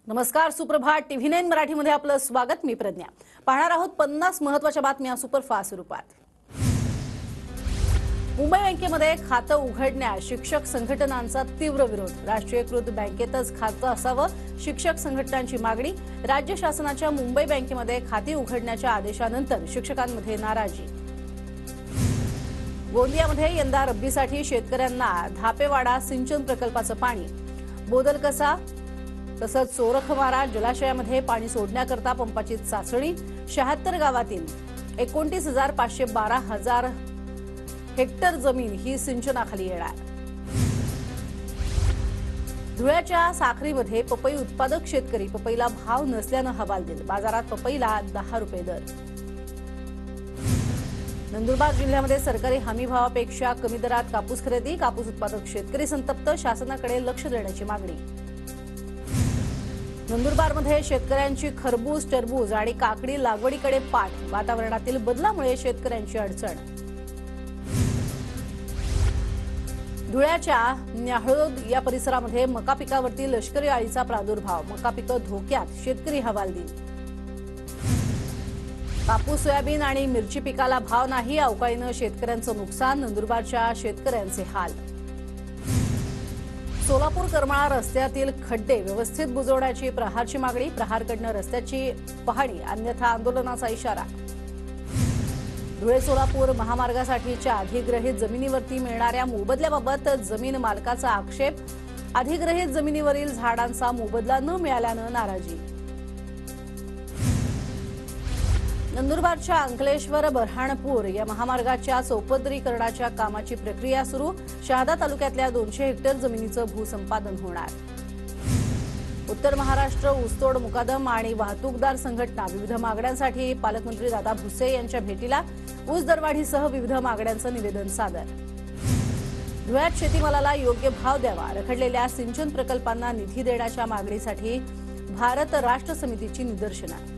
नमस्कार, सुप्रभात. TV9 मराठीमध्ये आपलं स्वागत. मी प्रज्ञा. पाहणार आहोत 50 महत्त्वाच्या बातम्या सुपरफास्ट रूपात. मुंबई बँकेमध्ये खातं उघडण्यास शिक्षक संघटनांचा तीव्र विरोध. राष्ट्रीयकृत बँकेतच खातं असावं, शिक्षक संघटनांची मागणी. राज्य शासनाच्या मुंबई बँकेमध्ये खाती उघडण्याच्या आदेशानंतर शिक्षकांमध्ये नाराजी. गोंदियामध्ये यंदा रब्बीसाठी शेतकऱ्यांना धापेवाडा सिंचन प्रकल्पाचं पाणी. बोदलकसा तसंच सोरखमारा जलाशयामध्ये पाणी सोडण्याकरता पंपाची चाचणी. 76 गावातील 29,512 हेक्टर जमीन ही सिंचनाखाली येणार. धुळ्याच्या साखरीमध्ये पपई उत्पादक शेतकरी पपईला भाव नसल्यानं हवालदिल. बाजारात पपईला 10 रुपये दर. नंदुरबार जिल्ह्यामध्ये सरकारी हमी भावापेक्षा कमी दरात कापूस खरेदी. कापूस उत्पादक शेतकरी संतप्त. शासनाकडे लक्ष देण्याची मागणी. नंदुरबारमध्ये शेतकऱ्यांची खरबूज, टरबूज आणि काकडी लागवडीकडे पाठ. वातावरणातील बदलामुळे शेतकऱ्यांची अडचण. धुळ्याच्या न्याहळोद या परिसरामध्ये मका पिकावरती लष्करी अळीचा प्रादुर्भाव. मका पिकं धोक्यात, शेतकरी हवालदिल. कापूस, सोयाबीन आणि मिरची पिकाला भाव नाही. अवकाळीनं शेतकऱ्यांचं नुकसान. नंदुरबारच्या शेतकऱ्यांचे हाल. सोलापूर करमाळा रस्त्यातील खड्डे व्यवस्थित बुजवण्याची प्रहारची मागणी. प्रहारकडनं रस्त्याची पाहणी, अन्यथा आंदोलनाचा इशारा. धुळे सोलापूर महामार्गासाठीच्या अधिग्रहित जमिनीवरती मिळणाऱ्या मोबदल्याबाबत जमीन मालकाचा आक्षेप. अधिग्रहित जमिनीवरील झाडांचा मोबदला न मिळाल्यानं नाराजी. नंदुरबारच्या अंकलेश्वर बऱ्हाणपूर या महामार्गाच्या चौपदरीकरणाच्या कामाची प्रक्रिया सुरू. शहादा तालुक्यातल्या 200 हेक्टर जमिनीचं भूसंपादन होणार. उत्तर महाराष्ट्र ऊसतोड मुकादम आणि वाहतूकदार संघटना विविध मागण्यांसाठी पालकमंत्री दादा भुसे यांच्या भेटीला. ऊस दरवाढीसह विविध मागण्यांचं निवेदन सादर. धुळ्यात शेतीमालाला योग्य भाव द्यावा. रखडलेल्या सिंचन प्रकल्पांना निधी देण्याच्या मागणीसाठी भारत राष्ट्र समितीची निदर्शनं.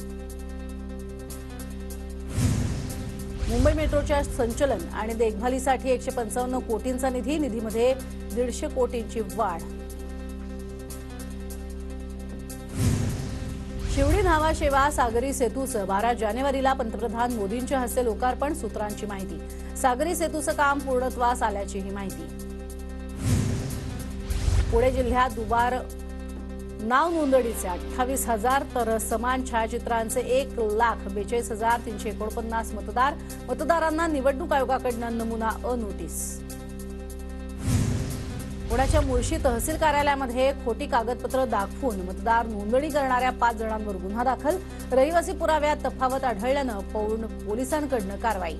मुंबई मेट्रोच्या संचलन आणि देखभालीसाठी 155 कोटींचा निधी. निधीमध्ये 150 कोटींची वाढ. शिवडी न्हावा शेवा सागरी सेतूचं 12 जानेवारीला पंतप्रधान मोदींच्या हस्ते लोकार्पण. सूत्रांची माहिती. सागरी सेतूचं काम पूर्णत्वास आल्याचीही माहिती. पुणे जिल्ह्यात दुबार नाव नोंदणीचे 28,000 तर समान छायाचित्रांचे 1,42,349 मतदार. मतदारांना निवडणूक आयोगाकडून नमुना अ नोटीस. पुण्याच्या मुळशी तहसील कार्यालयामध्ये खोटी कागदपत्र दाखवून मतदार नोंदणी करणाऱ्या 5 जणांवर गुन्हा दाखल. रहिवासी पुराव्यात तफावत आढळल्यानं पौर्ण पोलिसांकडून कारवाई.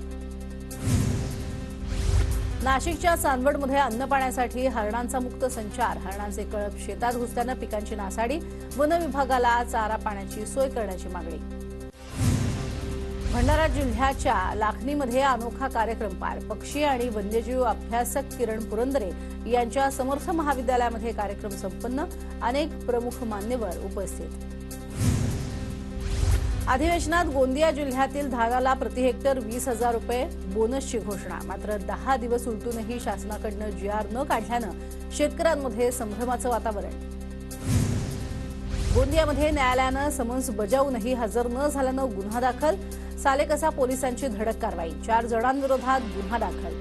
नाशिकच्या चांदवडमध्ये अन्न पाण्यासाठी हरणांचा मुक्त संचार. हरणांचे कळप शेतात घुसल्यानं पिकांची नासाडी. वन विभागाला चारा पाण्याची सोय करण्याची मागणी. भंडारा जिल्ह्याच्या लाखनीमध्ये अनोखा कार्यक्रम पार. पक्षी आणि वन्यजीव अभ्यासक किरण पुरंदरे यांच्या समर्थ महाविद्यालयामध्ये कार्यक्रम संपन्न. अनेक प्रमुख मान्यवर उपस्थित. अधिवेशनात गोंदिया जिल्ह्यातील धानाला प्रति हेक्टर 20,000 रुपये बोनसची घोषणा. मात्र 10 दिवस उलटूनही शासनाकडून GR न काढल्यानं शेतकऱ्यांमध्ये संभ्रमाचं वातावरण. गोंदियामध्ये न्यायालयानं समन्स बजावूनही हजर न झाल्यानं गुन्हा दाखल. सालेकसा पोलिसांची धडक कारवाई. 4 जणांविरोधात गुन्हा दाखल.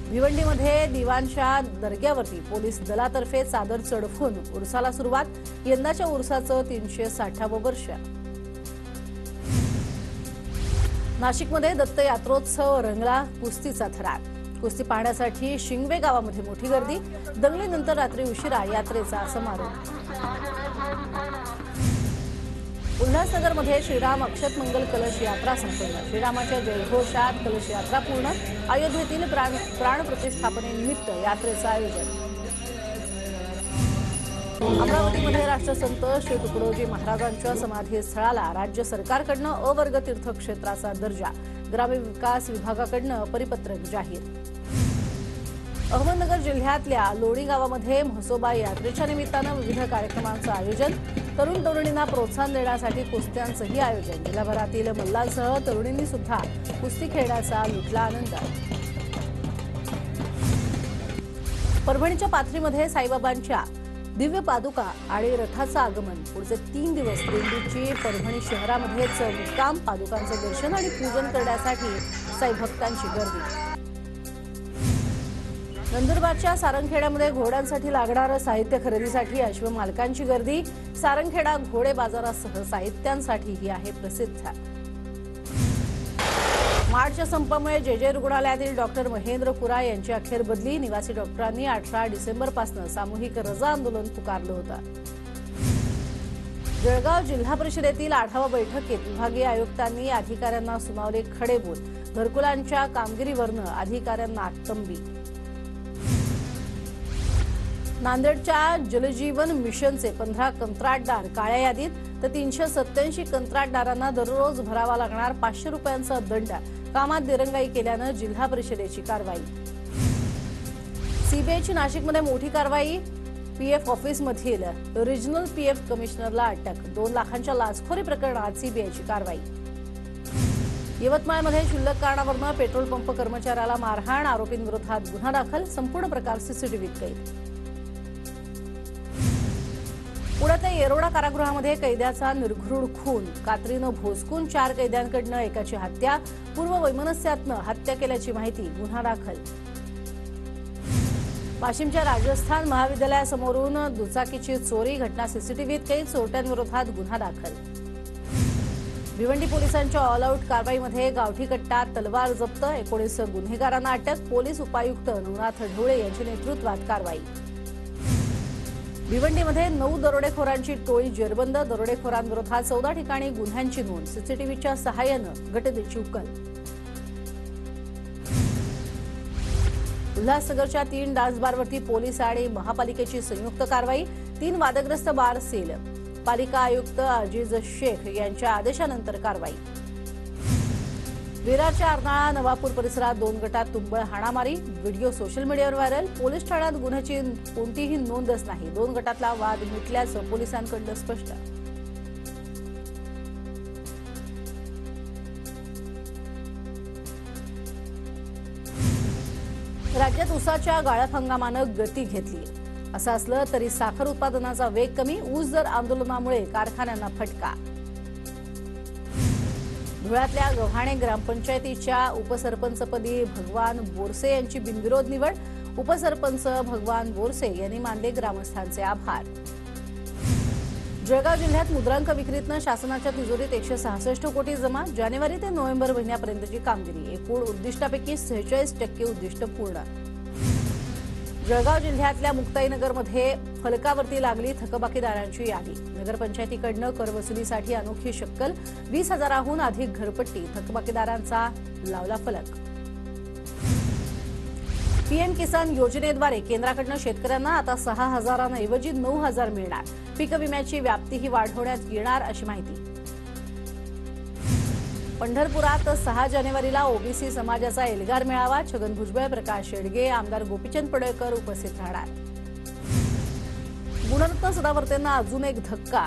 भिवंडीमध्ये दिवाणच्या दर्ग्यावरती पोलीस दलातर्फे चादर चढवून उरसाला सुरुवात. यंदाच्या उरसाचं 360वं वर्ष. नाशिकमध्ये दत्त यात्रोत्सव रंगला. कुस्तीचा थरार. कुस्ती पाहण्यासाठी शिंगवे गावामध्ये मोठी गर्दी. दंगलीनंतर रात्री उशिरा यात्रेचा समारोप. उल्हासनगरमध्ये श्रीराम अक्षत मंगल कलश यात्रा संपन्न. श्रीरामाच्या जयघोषात कलश यात्रा पूर्ण. अयोध्येतील प्राण प्रतिष्ठापनेनिमित्त यात्रेचं आयोजन. अमरावतीमध्ये राष्ट्रसंत श्री तुकडोजी महाराजांच्या समाधीस्थळाला राज्य सरकारकडून अ वर्ग तीर्थक्षेत्राचा दर्जा. ग्रामविकास विभागाकडून परिपत्रक जाहीर. अहमदनगर जिल्ह्यातल्या लोणी गावामध्ये म्हसोबा यात्रेच्या निमित्तानं विविध कार्यक्रमांचं आयोजन. तरुण तरुणींना प्रोत्साहन देण्यासाठी कुस्त्यांचंही आयोजन. जिल्हाभरातील मल्लांसह तरुणींनी सुद्धा कुस्ती खेळण्याचा लुटला आनंद. परभणीच्या पाथरीमध्ये साईबाबांच्या दिव्य पादुका आणि रथाचं आगमन पुढचे 3 दिवस दिंडीची परभणी शहरामध्येच मुक्काम, पादुकांचं दर्शन आणि पूजन करण्यासाठी साई भक्तांची गर्दी। नंदुरबारच्या सारंगखेड्यामध्ये घोड्यांसाठी लागणारं साहित्य खरेदीसाठी अश्व मालकांची गर्दी। सारंगखेडा घोडे बाजारासह साहित्यांसाठीही आहे प्रसिद्ध। मार्चच्या संपामुळे जेजे रुग्णालयातील डॉक्टर महेंद्र कुरा यांची अखेर बदली। निवासी डॉक्टरांनी 18 डिसेंबरपासून सामूहिक रजा आंदोलन पुकारलं होतं। जळगाव जिल्हा परिषदेतील आढावा बैठकीत विभागीय आयुक्तांनी अधिकाऱ्यांना सुनावले खडेबोल। घरकुलांच्या कामगिरीवरनं अधिकाऱ्यांना तंबी। नांदेडच्या जलजीवन मिशनचे 15 कंत्राटदार काळ्या यादीत, तर 387 कंत्राटदारांना दररोज भरावा लागणार 500 रुपयांचा दंड। कामात दिरंगाई केल्यानं जिल्हा परिषदेची कारवाई। सीबीआयची नाशिकमध्ये मोठी कारवाई। पीएफ ऑफिसमधील रिजनल पीएफ कमिशनरला अटक। 2 लाखांच्या लाचखोरी प्रकरणात सीबीआयची कारवाई। यवतमाळमध्ये क्षुल्लक कारणावरून पेट्रोल पंप कर्मचाऱ्याला मारहाण, आरोपींविरोधात गुन्हा दाखल। संपूर्ण प्रकार सीसीटीव्हीत कैद। पुण्यातल्या येरोडा कारागृहामध्ये कैद्याचा निर्घृण खून, कात्रीनं भोसकून 4 कैद्यांकडनं एकाची हत्या। पूर्व वैमनस्यातनं हत्या केल्याची माहिती, गुन्हा दाखल। वाशिमच्या राजस्थान महाविद्यालयासमोरून दुचाकीची चोरी, घटना सीसीटीव्हीत कैद। चोरट्यांविरोधात गुन्हा दाखल। भिवंडी पोलिसांच्या ऑल आऊट कारवाईमध्ये गावठी कट्टा, तलवार जप्त, 19 गुन्हेगारांना अटक। पोलीस उपायुक्त नवनाथ ढवळे यांच्या नेतृत्वात कारवाई। भिवंडीमध्ये 9 दरोडेखोरांची टोळी जेरबंद। दरोडेखोरांविरोधात 14 ठिकाणी गुन्ह्यांची नोंद। सीसीटीव्हीच्या सहाय्यानं घटनेची उकल। उल्हासनगरच्या 3 डान्स बारवरती पोलीस आणि महापालिकेची संयुक्त कारवाई। 3 वादग्रस्त बार सील। पालिका आयुक्त अजीज शेख यांच्या आदेशानंतर कारवाई। विरारच्या अर्नाळा नवापूर परिसरात 2 गटात तुंबळ हाणामारी। व्हिडिओ सोशल मीडियावर व्हायरल। पोलीस ठाण्यात गुन्ह्याची कोणतीही नोंदच नाही। 2 गटातला वाद मिटल्याचं पोलिसांकडनं स्पष्ट। राज्यात ऊसाच्या गाळप हंगामानं गती घेतली। असं असलं तरी साखर उत्पादनाचा वेग कमी। ऊस दर आंदोलनामुळे कारखान्यांना फटका। धुळ्यातल्या गव्हाणे ग्रामपंचायतीच्या उपसरपंचपदी भगवान बोरसे यांची बिनविरोध निवड। उपसरपंच भगवान बोरसे यांनी मानले ग्रामस्थांचे आभार। जळगाव जिल्ह्यात मुद्रांक विक्रीतनं शासनाच्या तिजोरीत 166 कोटी जमा। जानेवारी ते नोव्हेंबर महिन्यापर्यंतची कामगिरी, एकूण उद्दिष्टापैकी 46% उद्दिष्ट पूर्ण। जळगाव जिल्ह्यातल्या मुक्ताईनगरमध्ये फलकावरती लागली थकबाकीदारांची यादी। नगरपंचायतीकडनं कर वसुलीसाठी अनोखी शक्कल। 20,000हून अधिक घरपट्टी, थकबाकीदारांचा लावला फलक। पीएम किसान योजनेद्वारे केंद्राकडनं शेतकऱ्यांना आता 6,000 ऐवजी 9,000 मिळणार। पीक विम्याची व्याप्तीही वाढवण्यात येणार अशी माहिती। पंढरपुरात 6 जानेवारीला ओबीसी समाजाचा एल्गार मेळावा। छगन भुजबळ, प्रकाश शेडगे, आमदार गोपीचंद पडळकर उपस्थित राहणार। गुणरत्न सदावर्तेंना अजून एक धक्का।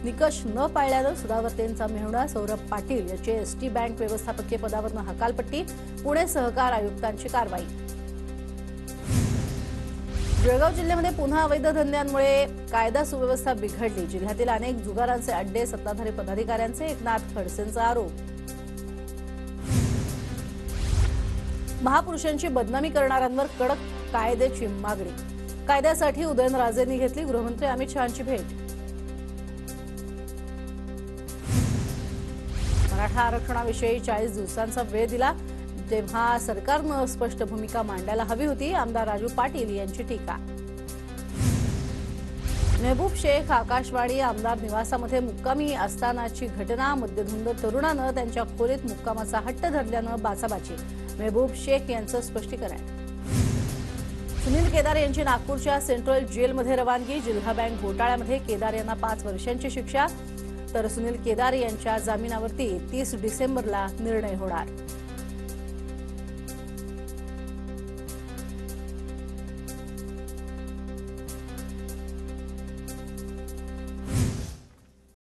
निकष न पाळल्यानं सदावर्तेंचा मेहुणा सौरभ पाटील याची एसटी बँक व्यवस्थापकीय पदावरून हकालपट्टी। पुणे सहकार आयुक्तांची कारवाई। जळगाव जिल्ह्यामध्ये पुन्हा अवैध धंद्यांमुळे कायदा सुव्यवस्था बिघडली। जिल्ह्यातील अनेक जुगारांचे अड्डे, सत्ताधारी पदाधिकाऱ्यांचे एकनाथ खडसेंचा आरोप। महापुरुषांची बदनामी करणाऱ्यांवर कडक कायद्याची मागणी। कायद्यासाठी उदयनराजेंनी घेतली गृहमंत्री अमित शहांची भेट। मराठा आरक्षणाविषयी 40 दिवसांचा वेळ दिला, तेव्हा सरकारनं स्पष्ट भूमिका मांडायला हवी होती। आमदार राजू पाटील यांची टीका। मेहबूब शेख आकाशवाणी आमदार निवासामध्ये मुक्कामी असतानाची घटना। मद्यधुंद तरुणानं त्यांच्या खोलीत मुक्कामाचा हट्ट धरल्यानं बाचाबाची। मेहबूब शेख यांचं स्पष्टीकरण। सुनील केदार यांची नागपूरच्या सेंट्रल जेलमध्ये रवानगी। जिल्हा बँक घोटाळ्यामध्ये केदार यांना 5 वर्षांची शिक्षा, तर सुनील केदार यांच्या जामिनावरती 30 डिसेंबरला निर्णय होणार।